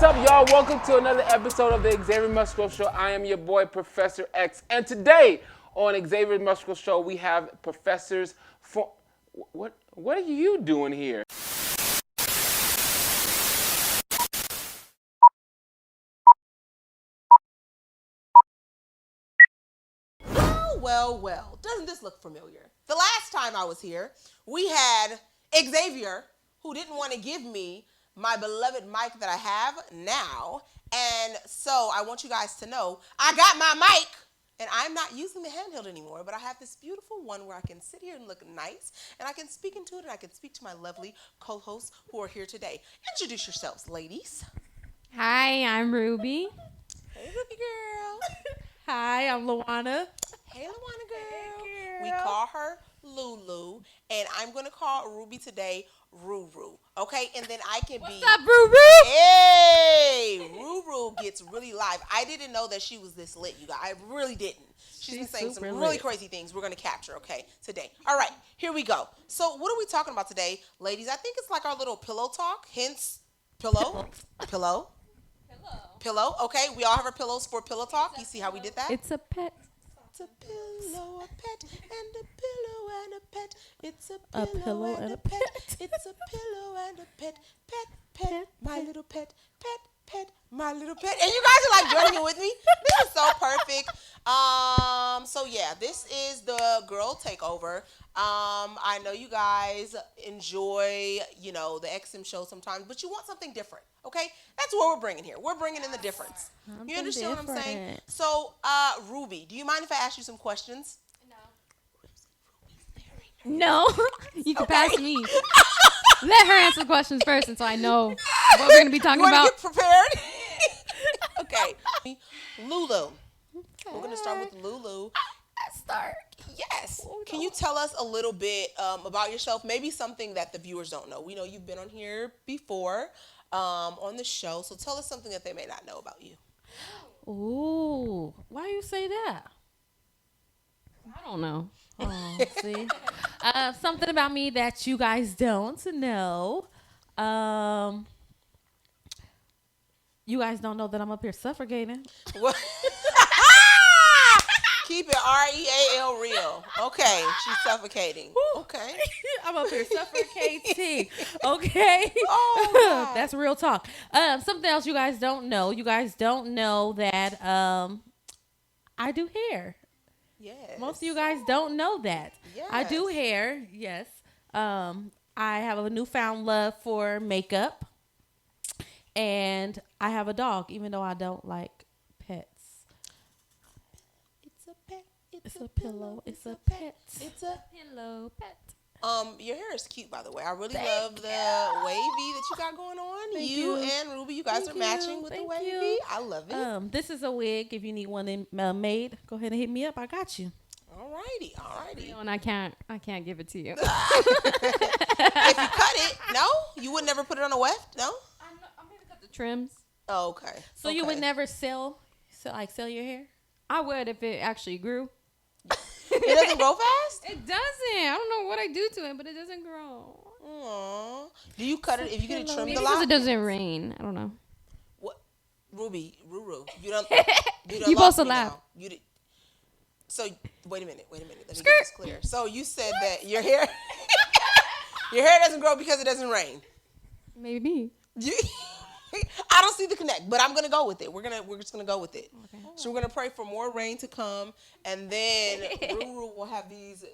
up, y'all? Welcome to another episode of the Xavier Musgrove Show. I am your boy, Professor X. And today on Xavier Musgrove Show, we have professors for... What are you doing here? Well. Doesn't this look familiar? The last time I was here, we had Xavier, who didn't want to give me my beloved mic that I have now. And so I want you guys to know, I got my mic, and I'm not using the handheld anymore, but I have this beautiful one where I can sit here and look nice, and I can speak into it, and I can speak to my lovely co-hosts who are here today. Introduce yourselves, ladies. Hi, I'm Ruby. Hey, Ruby girl. Hi, I'm Luana. Hey, Luana girl. We call her Lulu, and I'm going to call Ruby today Ruru, okay? And then I can What's up, Ruru? Hey, Ruru gets really live. I didn't know that she was this lit, you guys. I really didn't. She's been saying some really crazy things we're going to capture, okay, today. All right, here we go. So what are we talking about today, ladies? I think it's like our little pillow talk, hence pillow. Pillow, okay? We all have our pillows for pillow talk. You see how we did that? It's a pet. It's a pillow, a pet, and a pillow and a pet. It's a pillow and a pet. It's a pillow and a pet. Pet, my little pet. Pet, my little pet. And you guys are like joining with me. This is so perfect. So yeah, this is the girl takeover. I know you guys enjoy, the XM show sometimes, but you want something different, okay? That's what we're bringing here. We're bringing in the difference. You understand what I'm saying? So, Ruby, do you mind if I ask you some questions? No. You can pass me. Let her answer the questions first, and so I know what we're going to be talking you about. Get prepared? Okay. Lulu. Okay. We're going to start with Lulu. Let's start. Yes. Can you tell us a little bit about yourself? Maybe something that the viewers don't know. We know you've been on here before on the show. So tell us something that they may not know about you. Ooh. Why you say that? I don't know. Oh, see? Something about me that you guys don't know. You guys don't know that I'm up here suffocating. What? Keep it REAL real. Okay, she's suffocating. Okay. I'm up here suffocating. Okay. Oh, that's real talk. Something else you guys don't know. You guys don't know that I do hair. Yes. Most of you guys don't know that. Yes. I do hair. Yes. I have a newfound love for makeup. And I have a dog, even though I don't like pets. It's a pet. It's a pillow. It's a pet. It's a pillow pet. Your hair is cute, by the way. I really love the wavy that you got going on. Thank you you. And Ruby, you guys are matching with the wavy. You. I love it. This is a wig. If you need one made, go ahead and hit me up. I got you. Alrighty. And I can't give it to you. If you cut it, no, you would never put it on a weft, no. I'm gonna cut the trims. Oh, okay. So you would never sell your hair? I would if it actually grew. It doesn't grow fast? It doesn't. I don't know what I do to it, but it doesn't grow. Aww. Do you cut it if you get it trimmed Maybe a lot? because it doesn't rain. I don't know. What? Ruru, you don't. You supposed to laugh. You did. So wait a minute. Let me get this clear. So you said that your hair doesn't grow because it doesn't rain. Maybe. I don't see the connect, but I'm gonna go with it. We're just gonna go with it. Okay. So we're gonna pray for more rain to come, and then Ruru will have these,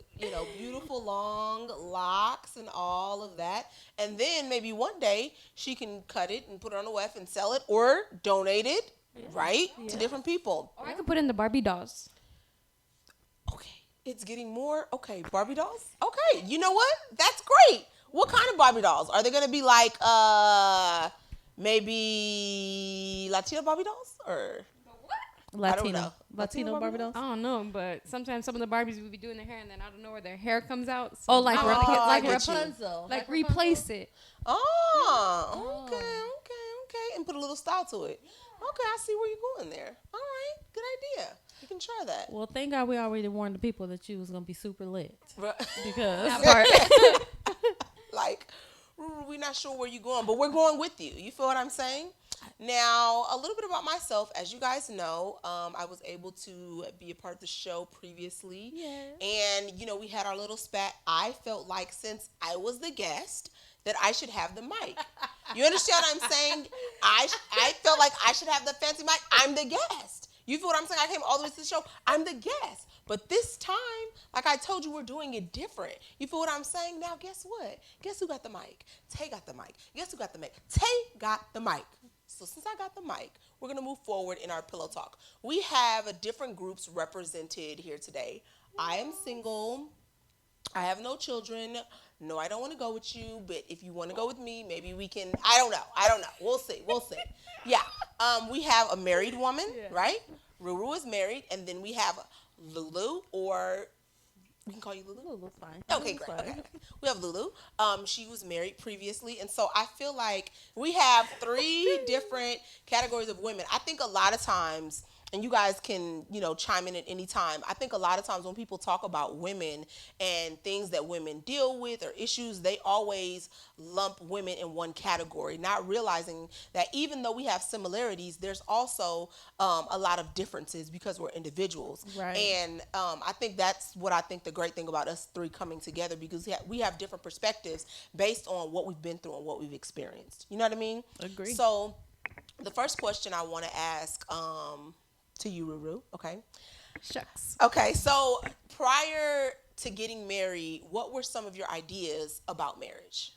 beautiful long locks and all of that. And then maybe one day she can cut it and put it on a weft and sell it or donate it, right, to different people. Or I could put in the Barbie dolls. Okay, it's getting more. Okay, Barbie dolls. Okay, you know what? That's great. What kind of Barbie dolls? Are they gonna be like maybe Latino Barbie dolls or what? I don't know. Latino Barbie dolls? I don't know, but sometimes some of the Barbies will be doing their hair, and then I don't know where their hair comes out. So Oh, like I get you. Rapunzel. like replace it. Oh, okay. And put a little style to it. Okay, I see where you're going there. All right, good idea. You can try that. Well, thank God we already warned the people that you was going to be super lit. Because That part. Like, we're not sure where you're going, but we're going with you. You feel what I'm saying? Now, a little bit about myself. As you guys know, I was able to be a part of the show previously. Yes. And, we had our little spat. I felt like since I was the guest, that I should have the mic. You understand what I'm saying? I felt like I should have the fancy mic. I'm the guest. You feel what I'm saying? I came all the way to the show. I'm the guest. But this time, like I told you, we're doing it different. You feel what I'm saying? Now, guess what? Guess who got the mic? Tay got the mic. Guess who got the mic? Tay got the mic. So since I got the mic, we're going to move forward in our pillow talk. We have different groups represented here today. I am single. I have no children. No, I don't want to go with you, but if you want to go with me, maybe we can. I don't know. We'll see. Yeah. We have a married woman, right? Ruru is married, and then we have Lulu, or we can call you Lulu. Lulu's fine. Okay, great. Okay. We have Lulu. She was married previously, and so I feel like we have 3 different categories of women. I think a lot of times, and you guys can, chime in at any time. I think a lot of times when people talk about women and things that women deal with or issues, they always lump women in one category, not realizing that even though we have similarities, there's also a lot of differences because we're individuals. Right. And I think that's what I think the great thing about us 3 coming together, because we have different perspectives based on what we've been through and what we've experienced. You know what I mean? Agree. So the first question I want to ask to you, Ruru, okay? Shucks. Okay, so prior to getting married, what were some of your ideas about marriage?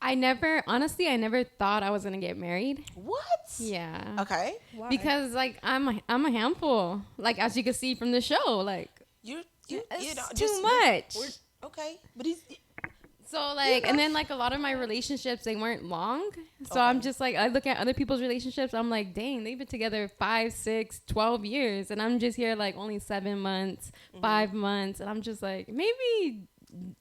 I never thought I was gonna get married. What? Yeah. Okay. Why? Because I'm a handful. Like, as you can see from the show, like You it's know, too much. Okay, but he's So like, and then like a lot of my relationships, they weren't long. So I'm just like, I look at other people's relationships. I'm like, dang, they've been together 5, 6, 12 years. And I'm just here like only 7 months, 5 months. And I'm just like, maybe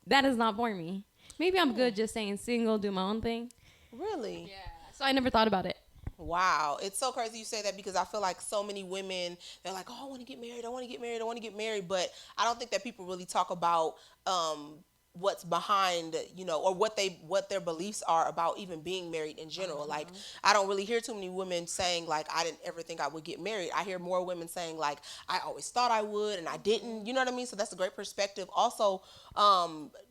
that is not for me. Maybe I'm good just staying single, do my own thing. really. Yeah. So I never thought about it. Wow, it's so crazy you say that, because I feel like so many women, they're like, oh, I want to get married, but I don't think that people really talk about what's behind, or what their beliefs are about even being married in general. Like, I don't really hear too many women saying like, I didn't ever think I would get married. I hear more women saying like, I always thought I would and I didn't. You know what I mean? So that's a great perspective. Also,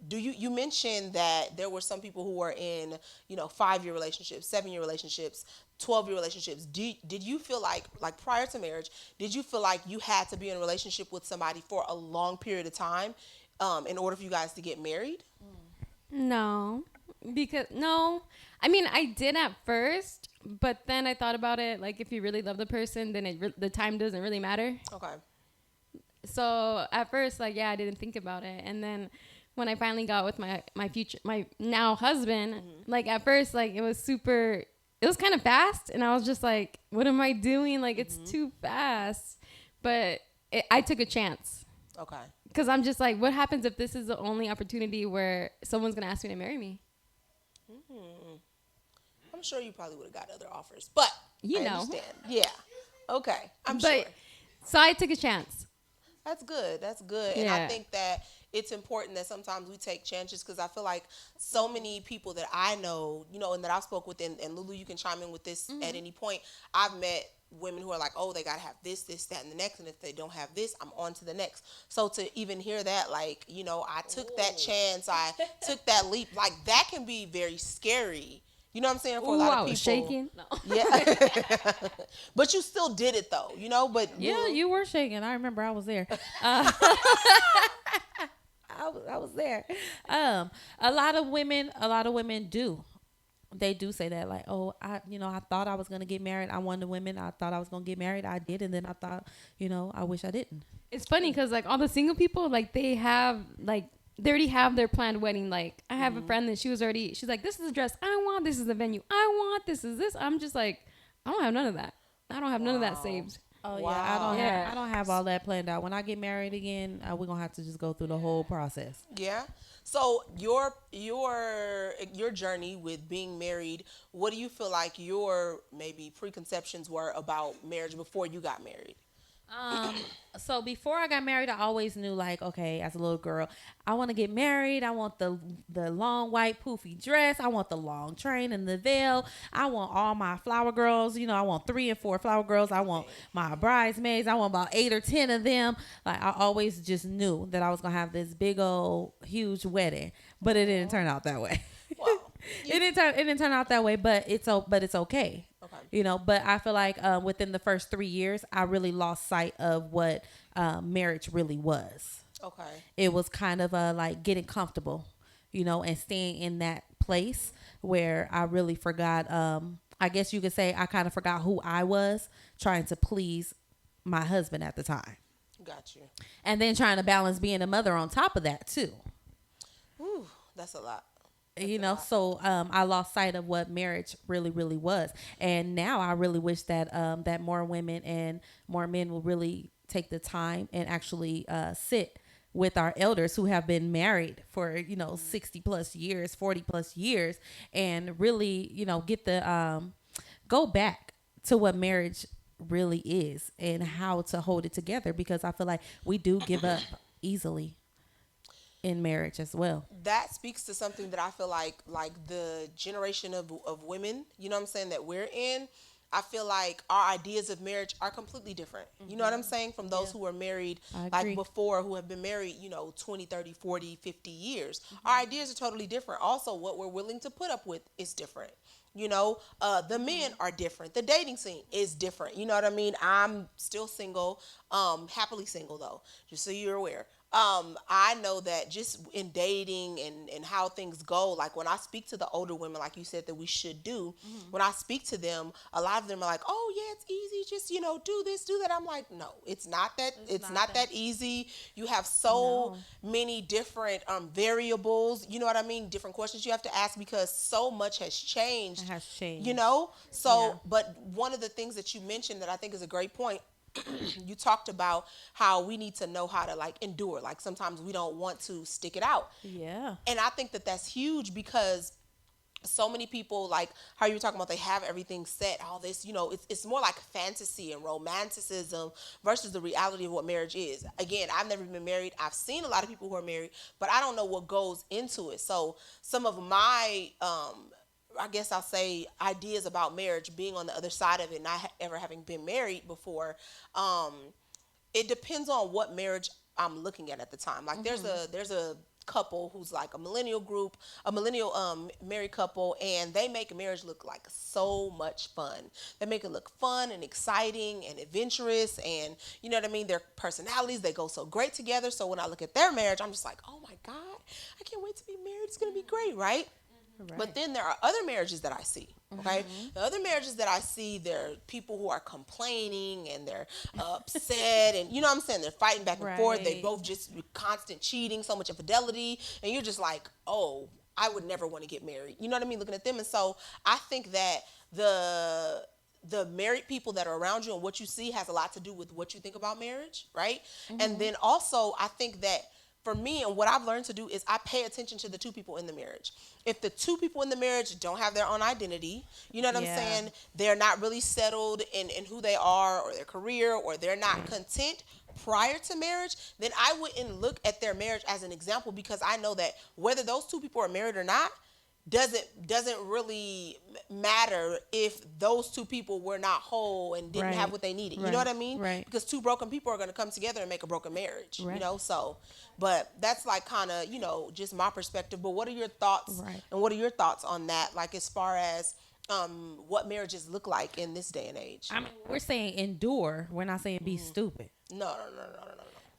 you mentioned that there were some people who were in 5-year relationships, 7-year relationships, 12-year relationships. Did you feel like prior to marriage, did you feel like you had to be in a relationship with somebody for a long period of time in order for you guys to get married? No, no. I mean, I did at first, but then I thought about it. Like, if you really love the person, then the time doesn't really matter. Okay. So at first, like, yeah, I didn't think about it. And then when I finally got with my now husband, like at first, like it was kind of fast. And I was just like, what am I doing? Like, it's too fast. But I took a chance. Okay. Because I'm just like, what happens if this is the only opportunity where someone's going to ask me to marry me? I'm sure you probably would have got other offers, but I understand. Yeah. Okay. I'm sure. So I took a chance. That's good. Yeah. And I think that it's important that sometimes we take chances, because I feel like so many people that I know, and that I've spoke with, and Lulu, you can chime in with this at any point. I've met women who are like, oh, they got to have this, that, and the next. And if they don't have this, I'm on to the next. So to even hear that, like, I took that chance. I took that leap. Like, that can be very scary. You know what I'm saying? For a lot of people. I was shaking. No. Yeah. But you still did it though, but. Yeah, you were shaking. I remember I was there. I was there. A lot of women do. They do say that, like, oh, I thought I was going to get married. I'm one of the women. I thought I was going to get married. I did. And then I thought, I wish I didn't. It's funny because, like, all the single people, like, they already have their planned wedding. Like, I have a friend that she's like, this is the dress I want. This is the venue I want. This is this. I'm just like, I don't have none of that. I don't have none of that saved. Oh, Wow. I don't have all that planned out. When I get married again, we're going to have to just go through the whole process. Yeah. So your journey with being married, what do you feel like your maybe preconceptions were about marriage before you got married? So before I got married, I always knew like, okay, as a little girl, I want to get married. I want the long white poofy dress. I want the long train and the veil. I want all my flower girls. You know, I want 3 and 4 flower girls. I want my bridesmaids. I want about 8 or 10 of them. Like I always just knew that I was gonna have this big old huge wedding, but it didn't turn out that way. Wow. It didn't turn out that way, but it's okay. Okay. You know, but I feel like within the first 3 years, I really lost sight of what marriage really was. Okay. It was kind of like getting comfortable, you know, and staying in that place where I really forgot. I guess you could say I kind of forgot who I was, trying to please my husband at the time, Got you. and then trying to balance being a mother on top of that too. Whew, that's a lot. You know, so I lost sight of what marriage really was, and now I really wish that that more women and more men will really take the time and actually sit with our elders who have been married for 60 plus years, 40 plus years, and really get the go back to what marriage really is and how to hold it together, because I feel like we do give up easily in marriage as well. That speaks to something that I feel like the generation of women, you know what I'm saying, that we're in. I feel like our ideas of marriage are completely different. You know what I'm saying? From those who were married like before, who have been married, 20, 30, 40, 50 years. Our ideas are totally different. Also, what we're willing to put up with is different. The men are different. The dating scene is different. You know what I mean? I'm still single, happily single though, just so you're aware. I know that just in dating and how things go, like when I speak to the older women, like you said that we should do, when I speak to them, a lot of them are like, oh yeah, it's easy. Just, do this, do that. I'm like, no, it's not that. It's not that easy. You have so many different variables, you know what I mean? Different questions you have to ask because so much has changed. It has changed. But one of the things that you mentioned that I think is a great point, you talked about how we need to know how to like endure. Like sometimes we don't want to stick it out. Yeah. And I think that that's huge because so many people, like how you were talking about, they have everything set, all this, it's more like fantasy and romanticism versus the reality of what marriage is. Again, I've never been married. I've seen a lot of people who are married, but I don't know what goes into it. So some of my, I guess I'll say ideas about marriage, being on the other side of it, not ever having been married before. It depends on what marriage I'm looking at the time. Like there's a couple who's like a millennial married couple, and they make marriage look like so much fun. They make it look fun and exciting and adventurous, and you know what I mean? Their personalities, they go so great together. So when I look at their marriage, I'm just like, oh my God, I can't wait to be married. It's going to be great, right? Right. But then there are other marriages that I see, okay? The other marriages that I see, there are people who are complaining and they're upset and, you know what I'm saying? They're fighting back and forth. They both just constant cheating, so much infidelity. And you're just like, oh, I would never want to get married. You know what I mean? Looking at them. And so I think that the married people that are around you and what you see has a lot to do with what you think about marriage, right? And then also I think that for me, and what I've learned to do is I pay attention to the two people in the marriage. If the two people in the marriage don't have their own identity, you know what I'm saying? They're not really settled in who they are or their career, or they're not content prior to marriage, then I wouldn't look at their marriage as an example, because I know that whether those two people are married or not, doesn't really matter if those two people were not whole and didn't have what they needed. You know what I mean? Right. Because two broken people are going to come together and make a broken marriage. Right. So, but that's like kind of, just my perspective. But what are your thoughts? Right. And what are your thoughts on that? Like as far as what marriages look like in this day and age? I mean, we're saying endure. We're not saying be stupid. No.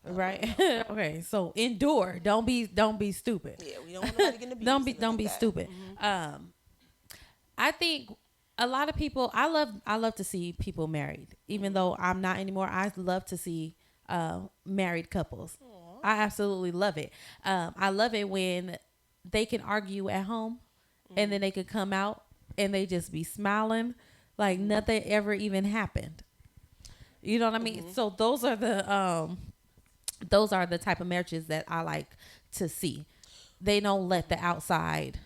Right. Okay. So endure. Don't be stupid. Yeah, we don't want nobody getting abused. don't be stupid. I think a lot of people. I love to see people married, even though I'm not anymore. I love to see married couples. Aww. I absolutely love it. I love it when they can argue at home, and then they could come out and they just be smiling like nothing ever even happened. You know what I mean? So those are the type of marriages that I like to see. They don't let the outside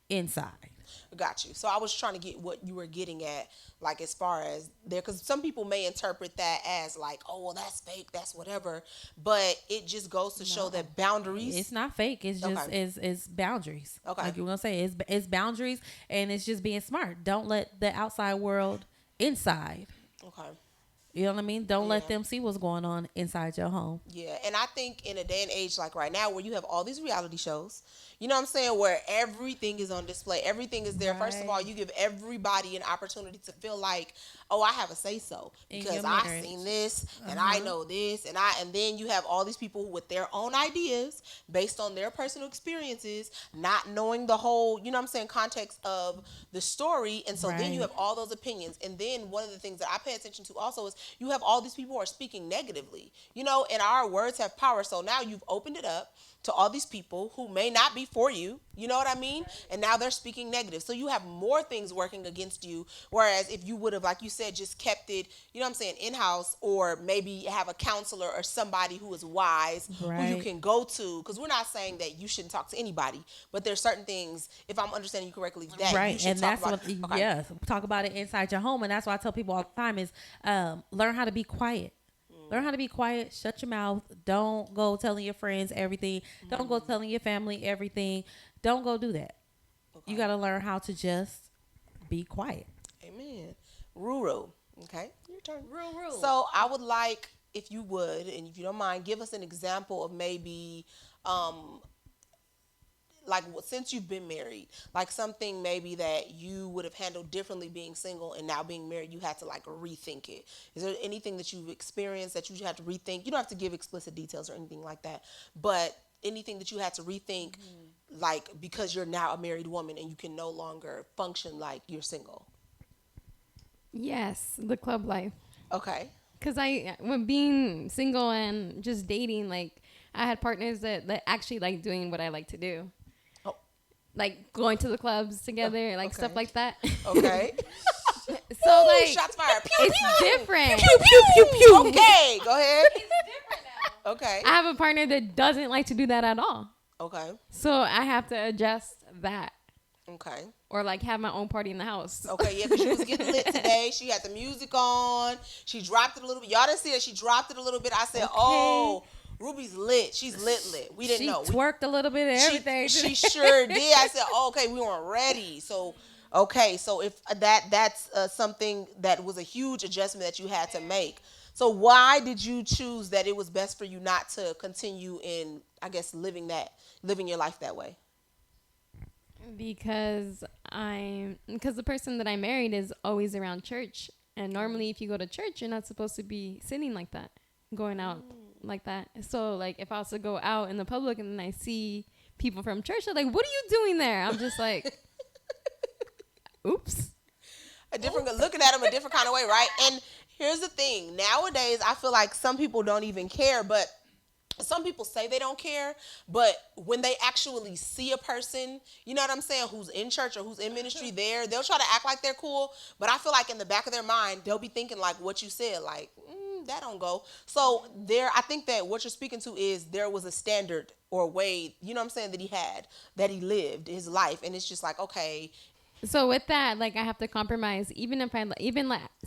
inside. Got you. So I was trying to get what you were getting at, like as far as there, because some people may interpret that as like, oh, well, that's fake, that's whatever, but it just goes to show that boundaries. It's not fake. It's just it's boundaries. Okay. Like you were gonna say, it's boundaries, and it's just being smart. Don't let the outside world inside. Okay. You know what I mean? Don't let them see what's going on inside your home. Yeah, and I think in a day and age like right now where you have all these reality shows, you know what I'm saying, where everything is on display, everything is there. Right. First of all, you give everybody an opportunity to feel like, oh, I have a say-so because I've seen this and I know this, and then you have all these people with their own ideas based on their personal experiences, not knowing the whole, you know what I'm saying, context of the story, and so then you have all those opinions. And then one of the things that I pay attention to also is you have all these people who are speaking negatively, you know, and our words have power. So now you've opened it up to all these people who may not be for you, you know what I mean? And now they're speaking negative. So you have more things working against you. Whereas if you would have, like you said, just kept it, you know what I'm saying, in-house, or maybe have a counselor or somebody who is wise, who you can go to. Because we're not saying that you shouldn't talk to anybody, but there's certain things, if I'm understanding you correctly, that you should and talk that's about. what, talk about it inside your home. And that's why I tell people all the time is learn how to be quiet. Learn how to be quiet. Shut your mouth. Don't go telling your friends everything. Don't go telling your family everything. Don't go do that. You got to learn how to just be quiet. Amen. Ruru. Okay, your turn. Ruru. So I would like, if you would, and if you don't mind, give us an example of maybe, like since you've been married, like something maybe that you would have handled differently being single, and now being married, you had to like rethink it. Is there anything that you've experienced that you had to rethink? You don't have to give explicit details or anything like that, but anything that you had to rethink, like because you're now a married woman and you can no longer function like you're single. Yes, the club life. Okay. Because when being single and just dating, like I had partners that actually like doing what I like to do. Oh. Like going to the clubs together, like stuff like that. Okay. So like, shots fired. Pew, it's pew. different. Pew, pew, pew, pew. Okay, go ahead. It's different now. Okay. I have a partner that doesn't like to do that at all. Okay. So I have to adjust that. Okay. Or like have my own party in the house. Okay, yeah, because she was getting lit today. She had the music on. She dropped it a little bit. Y'all didn't see that. She dropped it a little bit. I said, oh, Ruby's lit. She's lit. We didn't know. She twerked a little bit and everything. She sure did. I said, oh, okay, we weren't ready. So, okay, so if that's something that was a huge adjustment that you had to make. So why did you choose that it was best for you not to continue in, I guess, living your life that way? Because the person that I married is always around church, and normally if you go to church, you're not supposed to be sitting like that, going out like that. So like if I was to go out in the public and then I see people from church, they're like, "What are you doing there?" I'm just like, "Oops." Looking at them a different kind of way, right? And here's the thing: nowadays, I feel like some people don't even care, but some people say they don't care, but when they actually see a person, you know what I'm saying, who's in church or who's in ministry there, they'll try to act like they're cool, but I feel like in the back of their mind, they'll be thinking like what you said, like, that don't go. So I think that what you're speaking to is there was a standard or a way, you know what I'm saying, that he lived his life, and it's just like, okay. So with that, like I have to compromise,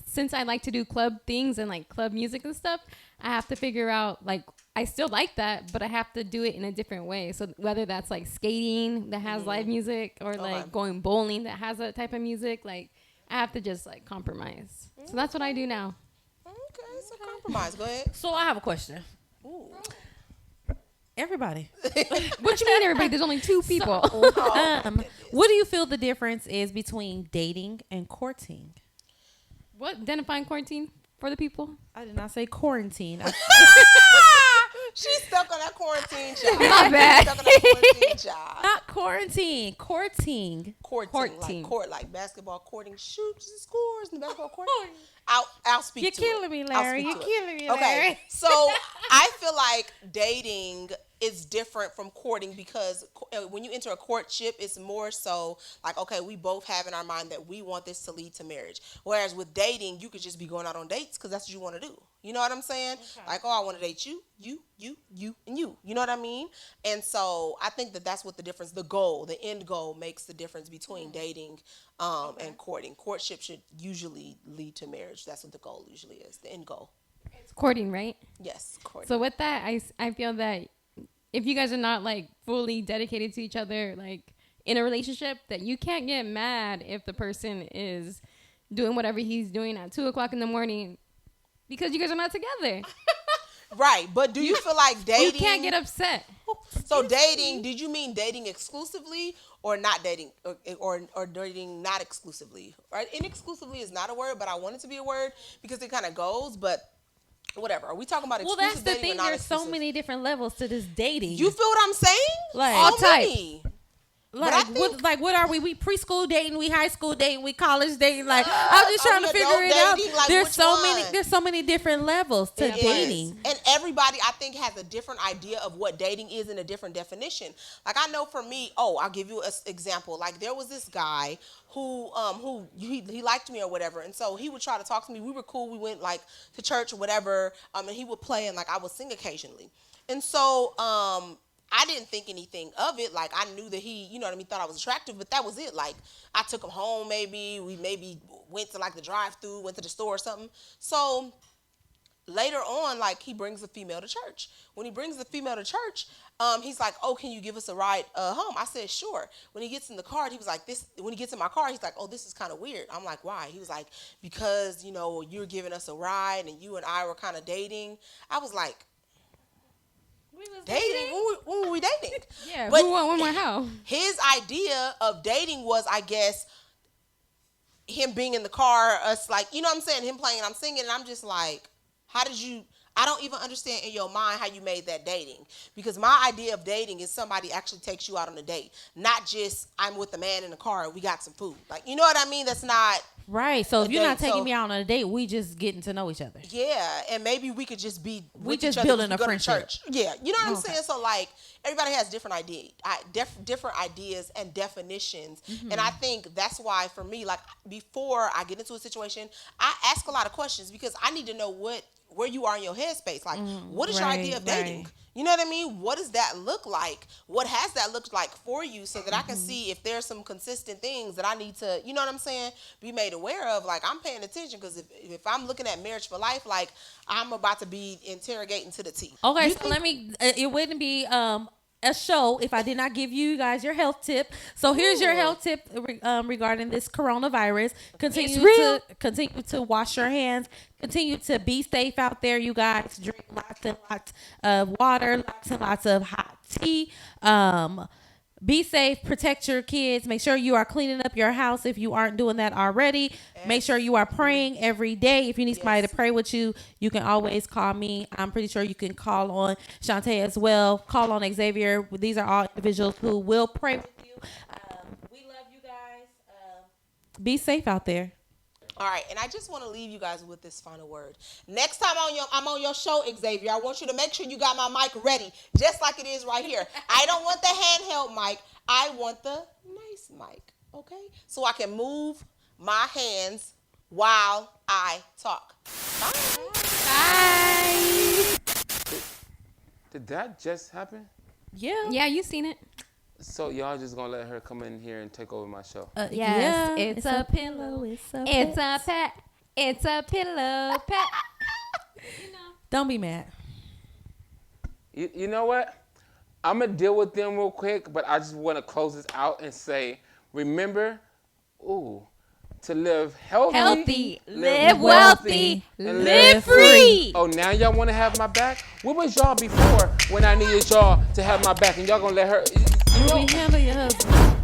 since I like to do club things and like club music and stuff, I have to figure out like I still like that, but I have to do it in a different way. So whether that's like skating that has live music or like going bowling that has that type of music, like I have to just like compromise. So that's what I do now. Okay, so compromise. Go ahead. So I have a question. Ooh. Everybody. What you mean everybody? There's only two people. What do you feel the difference is between dating and courting? What? Identifying quarantine for the people? I did not say quarantine. She's stuck on that quarantine job. My bad. Stuck on that quarantine job. Not quarantine. Courting. Courting. Like basketball courting, shoots and scores in the basketball court. I'll speak You're to killing it. me, Larry. You're killing me, Larry. Okay, so I feel like dating it's different from courting because when you enter a courtship, it's more so like, okay, we both have in our mind that we want this to lead to marriage. Whereas with dating, you could just be going out on dates because that's what you want to do. You know what I'm saying? Okay. Like, oh, I want to date you, and you. You know what I mean? And so I think that that's what the difference, the goal, the end goal makes the difference between dating and courting. Courtship should usually lead to marriage. That's what the goal usually is, the end goal. It's courting, right? Yes, courting. So with that, I feel that if you guys are not like fully dedicated to each other, like in a relationship, that you can't get mad if the person is doing whatever he's doing at 2:00 in the morning because you guys are not together. Right, but do you feel like dating? You can't get upset. So dating, did you mean dating exclusively or not dating or dating not exclusively? Right? Inexclusively is not a word, but I want it to be a word because it kind of goes, but whatever. Are we talking about exclusive that's the dating thing. or There's so many different levels to this dating. You feel what I'm saying? Like all many. What are we? We preschool dating, we high school dating, we college dating. Like I'm just trying to figure it out. Like, there's so many different levels to dating. And everybody I think has a different idea of what dating is and a different definition. Like I know for me, I'll give you an example. Like there was this guy who he liked me or whatever, and so he would try to talk to me. We were cool. We went like to church or whatever, and he would play and like I would sing occasionally. And so I didn't think anything of it. Like, I knew that he, you know what I mean, thought I was attractive, but that was it. Like, I took him home maybe. We maybe went to, like, the drive-thru, went to the store or something. So, later on, like, he brings a female to church. When he brings the female to church, he's like, oh, can you give us a ride home? I said, sure. When he gets in the car, he was like, when he gets in my car, he's like, oh, this is kind of weird. I'm like, why? He was like, because, you know, you're giving us a ride and you and I were kind of dating. I was like, dating? When were we dating? Yeah, but when, how? His idea of dating was, I guess, him being in the car, us like, you know what I'm saying, him playing and I'm singing, and I'm just like, how did you, I don't even understand in your mind how you made that dating. Because my idea of dating is somebody actually takes you out on a date, not just I'm with a man in the car and we got some food. Like, you know what I mean? That's not right. So if you're not taking me out on a date, we just getting to know each other. Yeah, and maybe we could just be we just building a friendship. Yeah, you know what I'm saying? So like everybody has different different ideas and definitions, and I think that's why for me, like before I get into a situation, I ask a lot of questions because I need to know where you are in your headspace. Like, what is your idea of dating? Right. You know what I mean? What does that look like? What has that looked like for you so that I can see if there's some consistent things that I need to, you know what I'm saying, be made aware of. Like, I'm paying attention because if I'm looking at marriage for life, like, I'm about to be interrogating to the T. Okay, so it wouldn't be a show if I did not give you guys your health tip. So here's your health tip regarding this coronavirus. Continue to wash your hands. Continue to be safe out there, you guys. Drink lots and lots of water, lots and lots of hot tea. Be safe, protect your kids. Make sure you are cleaning up your house if you aren't doing that already. Make sure you are praying every day. If you need somebody to pray with you, you can always call me. I'm pretty sure you can call on Shanta as well. Call on Xavier. These are all individuals who will pray with you. We love you guys. Be safe out there. All right, and I just want to leave you guys with this final word. Next time I'm on your show, Xavier, I want you to make sure you got my mic ready, just like it is right here. I don't want the handheld mic. I want the nice mic, okay? So I can move my hands while I talk. Bye. Bye. Did that just happen? Yeah. Yeah, you've seen it. So y'all just gonna let her come in here and take over my show? Yes, yeah, it's a pillow. It's a pet. It's a pillow pet. You know. Don't be mad. You know what? I'm gonna deal with them real quick, but I just want to close this out and say, remember, to live healthy, live wealthy, and live free. Oh, now y'all want to have my back? Where was y'all before when I needed y'all to have my back, and y'all gonna let her? You handle your husband.